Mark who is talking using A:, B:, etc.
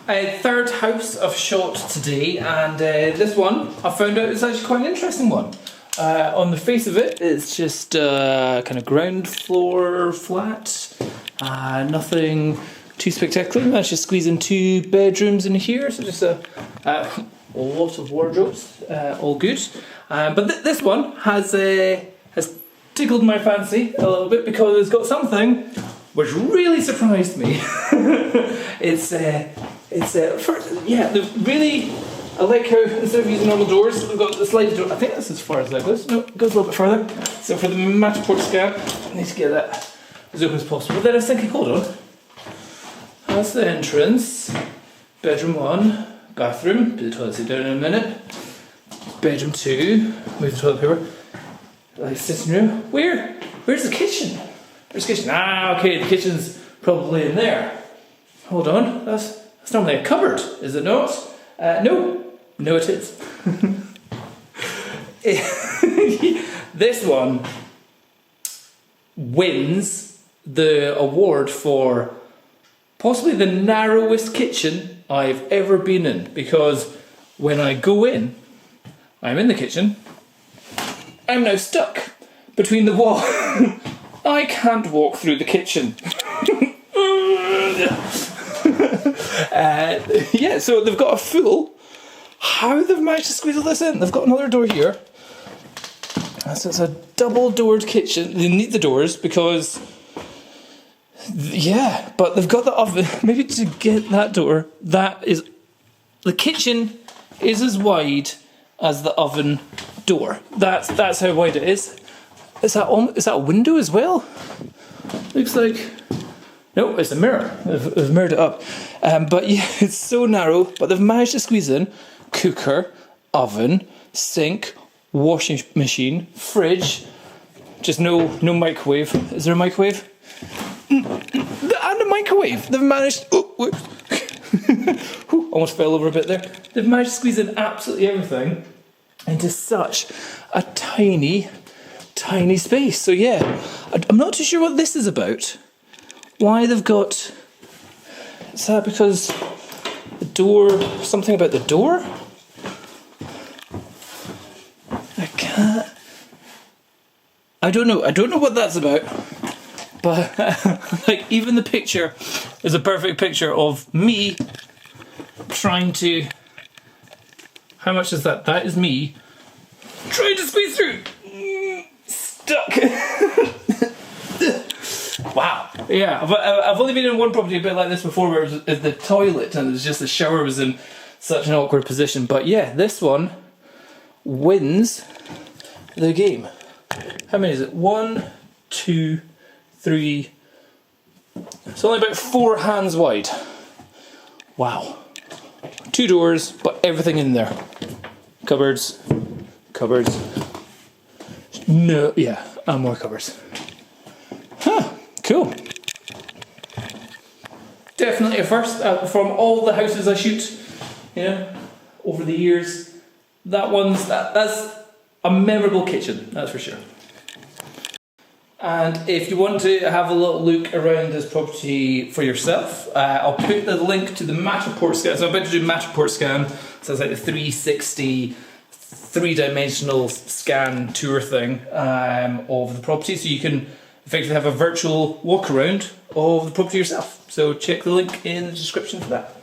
A: third house I've shot today, and this one I found out is actually quite an interesting one. On the face of it, it's just kind of ground floor flat, nothing too spectacular. Managed to squeeze in 2 bedrooms in here, so just a lot of wardrobes, all good. But this one has tickled my fancy a little bit because it's got something which really surprised me. I like how instead of using normal doors, we've got the sliding door. I think that's as far as that goes. No, it goes a little bit further. So for the Matterport scan, I need to get that as open as possible. But then I was thinking, hold on. That's the entrance. Bedroom 1, bathroom. Put the toilet seat down in a minute. Bedroom 2, move the toilet paper. Like sitting room. Where's the kitchen? Where's the kitchen? Okay, the kitchen's probably in there. Hold on, that's normally a cupboard, is it not? No it is. This one wins the award for possibly the narrowest kitchen I've ever been in, because when I go in, I'm in the kitchen, I'm now stuck between the wall. I can't walk through the kitchen. Yeah, so they've got a full. How they've managed to squeeze all this in? They've got another door here. So it's a double-doored kitchen. They need the doors because, yeah, but they've got the oven. Maybe to get that door, the kitchen is as wide as the oven door. That's how wide it is. Is that a window as well? Looks like. No, it's a mirror. They've mirrored it up. But yeah, it's so narrow, but they've managed to squeeze in cooker, oven, sink, washing machine, fridge, just no microwave. Is there a microwave? And a microwave. They've managed. Oh, whoops. Almost fell over a bit there. They've managed to squeeze in absolutely everything into such a tiny space. So yeah, I'm not too sure what this is about. Why they've got... Is that because the door... Something about the door? I don't know what that's about. But like, even the picture is a perfect picture of me trying to... How much is that? That is me trying to squeeze through. Stuck. Wow. Yeah, I've only been in one property a bit like this before, where it was the toilet and it was just the shower was in such an awkward position. But yeah, this one wins the game. How many is it? 1, 2, 3. It's only about 4 hands wide. Wow. 2 doors, but everything in there. Cupboards. No, yeah, and more cupboards. Huh. Cool. Definitely a first from all the houses I shoot, over the years. That's a memorable kitchen, that's for sure. And if you want to have a little look around this property for yourself, I'll put the link to the Matterport scan. So I'm about to do Matterport scan. So it's like the 360, 3-dimensional scan tour thing of the property, so you can effectively have a virtual walk around of the property yourself. So check the link in the description for that.